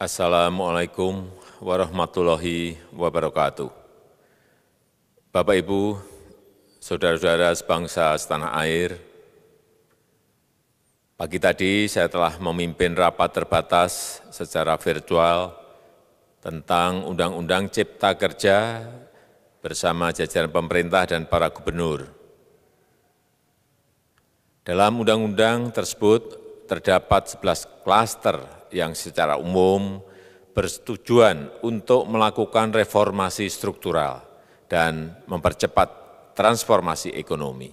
Assalamualaikum warahmatullahi wabarakatuh. Bapak, Ibu, saudara-saudara sebangsa setanah air, pagi tadi saya telah memimpin rapat terbatas secara virtual tentang Undang-Undang Cipta Kerja bersama jajaran pemerintah dan para gubernur. Dalam undang-undang tersebut terdapat 11 klaster yang secara umum bertujuan untuk melakukan reformasi struktural dan mempercepat transformasi ekonomi.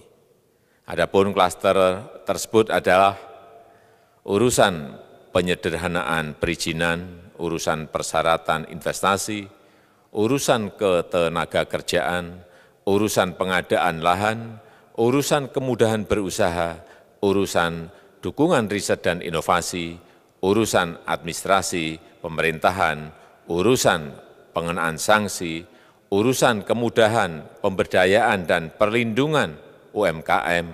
Adapun klaster tersebut adalah urusan penyederhanaan perizinan, urusan persyaratan investasi, urusan ketenagakerjaan, urusan pengadaan lahan, urusan kemudahan berusaha, urusan dukungan riset dan inovasi, urusan administrasi pemerintahan, urusan pengenaan sanksi, urusan kemudahan pemberdayaan dan perlindungan UMKM,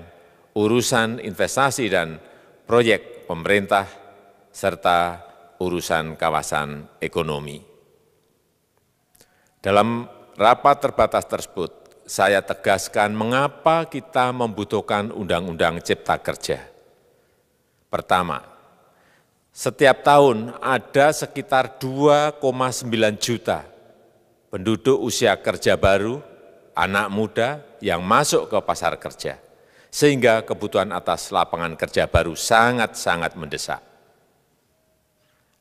urusan investasi dan proyek pemerintah, serta urusan kawasan ekonomi. Dalam rapat terbatas tersebut, saya tegaskan mengapa kita membutuhkan Undang-Undang Cipta Kerja. Pertama, setiap tahun ada sekitar 2,9 juta penduduk usia kerja baru, anak muda yang masuk ke pasar kerja, sehingga kebutuhan atas lapangan kerja baru sangat-sangat mendesak.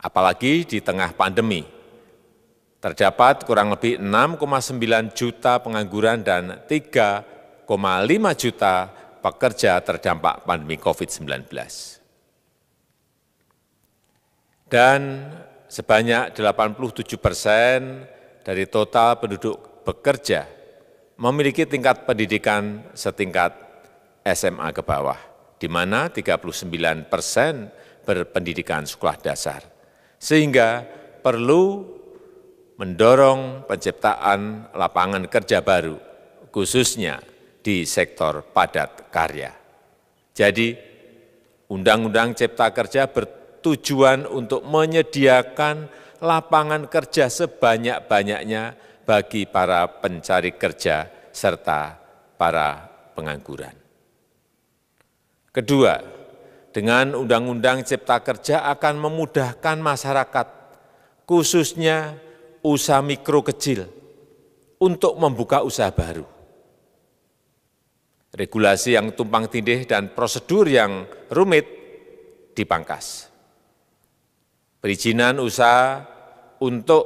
Apalagi di tengah pandemi, terdapat kurang lebih 6,9 juta pengangguran dan 3,5 juta pekerja terdampak pandemi COVID-19. Dan sebanyak 87% dari total penduduk bekerja memiliki tingkat pendidikan setingkat SMA ke bawah, di mana 39% berpendidikan sekolah dasar. Sehingga perlu mendorong penciptaan lapangan kerja baru, khususnya di sektor padat karya. Jadi, Undang-Undang Cipta Kerja bertujuan untuk menyediakan lapangan kerja sebanyak-banyaknya bagi para pencari kerja serta para pengangguran. Kedua, dengan Undang-Undang Cipta Kerja akan memudahkan masyarakat, khususnya usaha mikro kecil, untuk membuka usaha baru. Regulasi yang tumpang tindih dan prosedur yang rumit dipangkas. Perizinan usaha untuk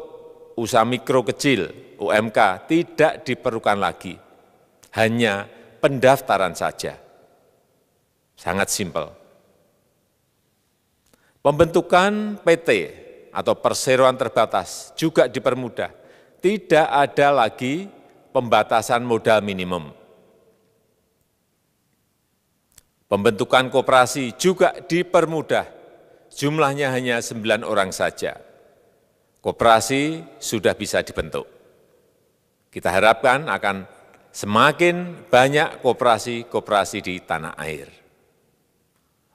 usaha mikro kecil UMK tidak diperlukan lagi, hanya pendaftaran saja. Sangat simpel. Pembentukan PT atau perseroan terbatas juga dipermudah. Tidak ada lagi pembatasan modal minimum. Pembentukan koperasi juga dipermudah. Jumlahnya hanya 9 orang saja. Koperasi sudah bisa dibentuk. Kita harapkan akan semakin banyak koperasi-koperasi di tanah air.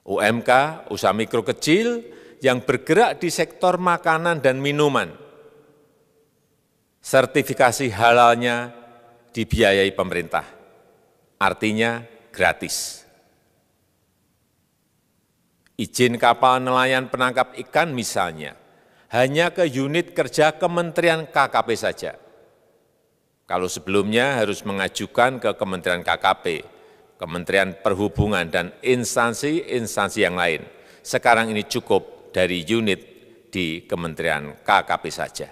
UMK, usaha mikro kecil yang bergerak di sektor makanan dan minuman, sertifikasi halalnya dibiayai pemerintah, artinya gratis. Izin kapal nelayan penangkap ikan misalnya, hanya ke unit kerja Kementerian KKP saja. Kalau sebelumnya harus mengajukan ke Kementerian KKP, Kementerian Perhubungan, dan instansi-instansi yang lain. Sekarang ini cukup dari unit di Kementerian KKP saja.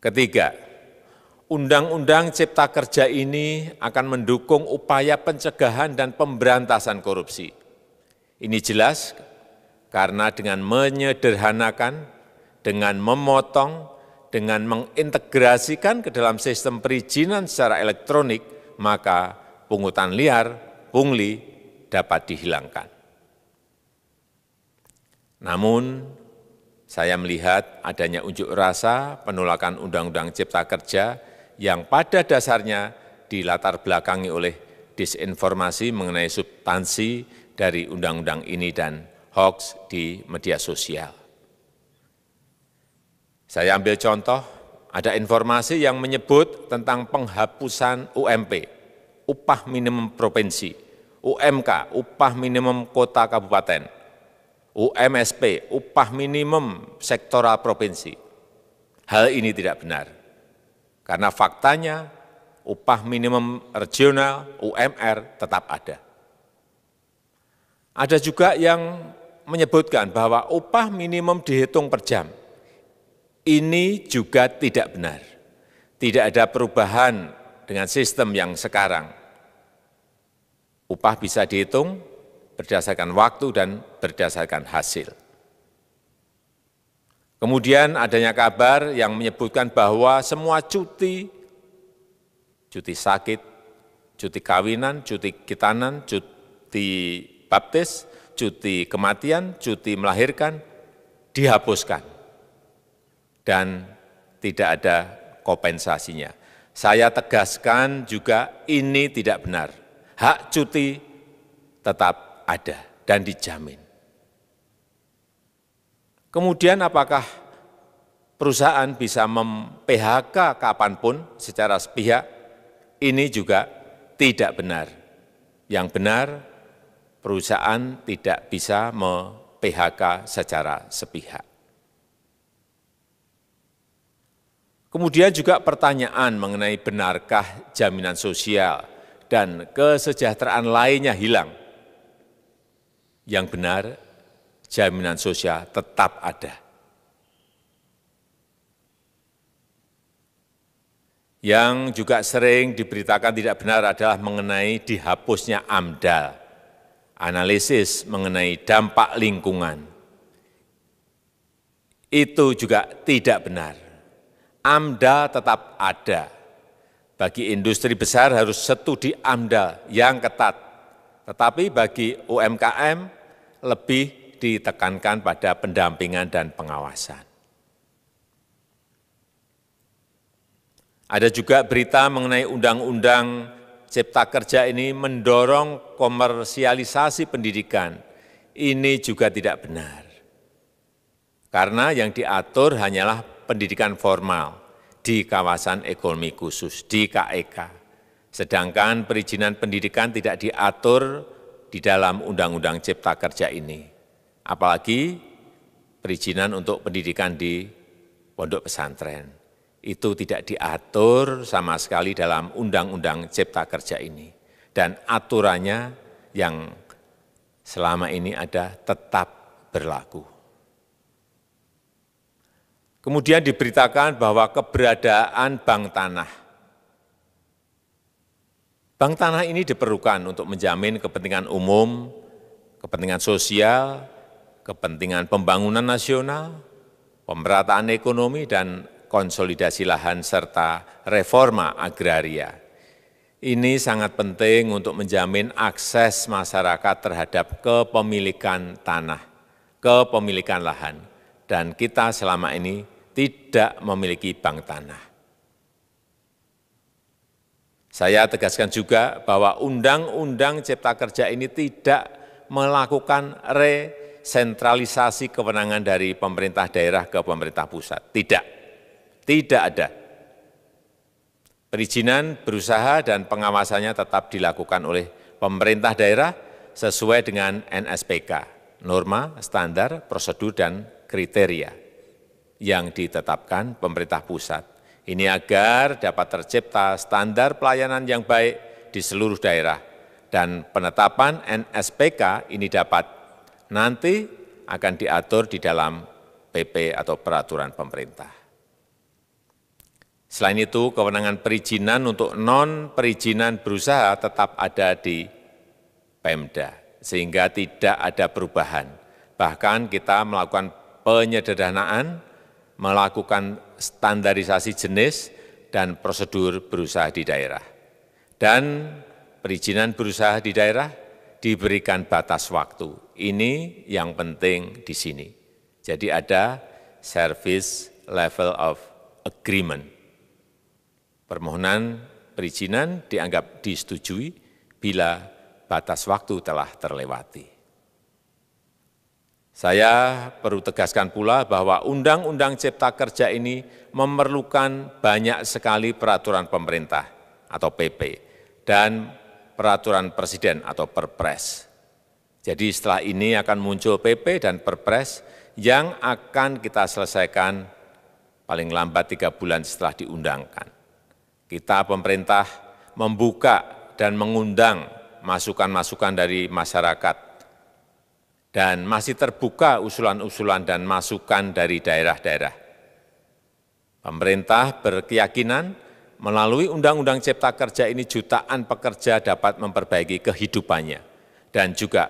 Ketiga, Undang-Undang Cipta Kerja ini akan mendukung upaya pencegahan dan pemberantasan korupsi. Ini jelas karena dengan menyederhanakan, dengan memotong, dengan mengintegrasikan ke dalam sistem perizinan secara elektronik, maka pungutan liar, pungli dapat dihilangkan. Namun, saya melihat adanya unjuk rasa penolakan Undang-Undang Cipta Kerja yang pada dasarnya dilatar belakangi oleh disinformasi mengenai substansi dari undang-undang ini dan hoax di media sosial. Saya ambil contoh, ada informasi yang menyebut tentang penghapusan UMP, upah minimum provinsi, UMK, upah minimum kota kabupaten, UMSP, upah minimum sektoral provinsi. Hal ini tidak benar, karena faktanya upah minimum regional, UMR, tetap ada. Ada juga yang menyebutkan bahwa upah minimum dihitung per jam. Ini juga tidak benar. Tidak ada perubahan dengan sistem yang sekarang. Upah bisa dihitung berdasarkan waktu dan berdasarkan hasil. Kemudian adanya kabar yang menyebutkan bahwa semua cuti sakit, cuti kawinan, cuti khitanan, cuti baptis, cuti kematian, cuti melahirkan, dihapuskan. Dan tidak ada kompensasinya. Saya tegaskan juga ini tidak benar. Hak cuti tetap ada dan dijamin. Kemudian apakah perusahaan bisa mem-PHK kapanpun secara sepihak? Ini juga tidak benar. Yang benar, perusahaan tidak bisa me-PHK secara sepihak. Kemudian juga pertanyaan mengenai benarkah jaminan sosial dan kesejahteraan lainnya hilang. Yang benar, jaminan sosial tetap ada. Yang juga sering diberitakan tidak benar adalah mengenai dihapusnya AMDAL, analisis mengenai dampak lingkungan. Itu juga tidak benar. AMDAL tetap ada. Bagi industri besar harus studi AMDAL yang ketat. Tetapi bagi UMKM lebih ditekankan pada pendampingan dan pengawasan. Ada juga berita mengenai Undang-Undang Cipta Kerja ini mendorong komersialisasi pendidikan. Ini juga tidak benar. Karena yang diatur hanyalah pendidikan formal di kawasan ekonomi khusus, di KEK. Sedangkan perizinan pendidikan tidak diatur di dalam Undang-Undang Cipta Kerja ini. Apalagi perizinan untuk pendidikan di pondok pesantren. Itu tidak diatur sama sekali dalam Undang-Undang Cipta Kerja ini. Dan aturannya yang selama ini ada tetap berlaku. Kemudian diberitakan bahwa keberadaan bank tanah. Bank tanah ini diperlukan untuk menjamin kepentingan umum, kepentingan sosial, kepentingan pembangunan nasional, pemerataan ekonomi, dan konsolidasi lahan serta reforma agraria. Ini sangat penting untuk menjamin akses masyarakat terhadap kepemilikan tanah, kepemilikan lahan, dan kita selama ini tidak memiliki bank tanah. Saya tegaskan juga bahwa Undang-Undang Cipta Kerja ini tidak melakukan resentralisasi kewenangan dari pemerintah daerah ke pemerintah pusat. Tidak ada. Perizinan berusaha dan pengawasannya tetap dilakukan oleh pemerintah daerah sesuai dengan NSPK, norma, standar, prosedur, dan kriteria yang ditetapkan pemerintah pusat. Ini agar dapat tercipta standar pelayanan yang baik di seluruh daerah. Dan penetapan NSPK ini dapat nanti akan diatur di dalam PP atau peraturan pemerintah. Selain itu, kewenangan perizinan untuk non-perizinan berusaha tetap ada di Pemda, sehingga tidak ada perubahan. Bahkan kita melakukan penyederhanaan, melakukan standarisasi jenis dan prosedur berusaha di daerah. Dan perizinan berusaha di daerah diberikan batas waktu. Ini yang penting di sini. Jadi ada service level of agreement. Permohonan perizinan dianggap disetujui bila batas waktu telah terlewati. Saya perlu tegaskan pula bahwa Undang-Undang Cipta Kerja ini memerlukan banyak sekali peraturan pemerintah atau PP dan peraturan presiden atau Perpres. Jadi setelah ini akan muncul PP dan Perpres yang akan kita selesaikan paling lambat 3 bulan setelah diundangkan. Kita pemerintah membuka dan mengundang masukan-masukan dari masyarakat dan masih terbuka usulan-usulan dan masukan dari daerah-daerah. Pemerintah berkeyakinan melalui Undang-Undang Cipta Kerja ini jutaan pekerja dapat memperbaiki kehidupannya dan juga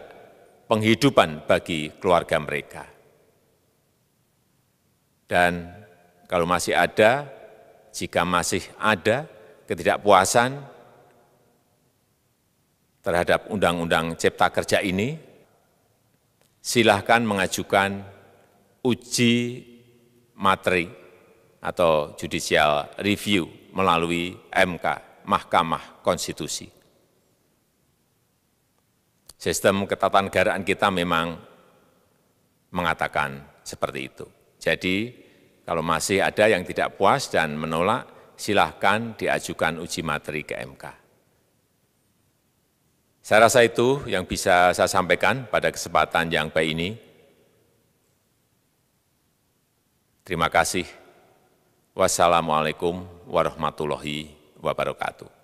penghidupan bagi keluarga mereka. Dan kalau masih ada, jika masih ada ketidakpuasan terhadap Undang-Undang Cipta Kerja ini, silahkan mengajukan uji materi atau judicial review melalui MK, Mahkamah Konstitusi. Sistem ketatanegaraan kita memang mengatakan seperti itu. Jadi, kalau masih ada yang tidak puas dan menolak, silahkan diajukan uji materi ke MK. Saya rasa itu yang bisa saya sampaikan pada kesempatan yang baik ini. Terima kasih. Wassalamualaikum warahmatullahi wabarakatuh.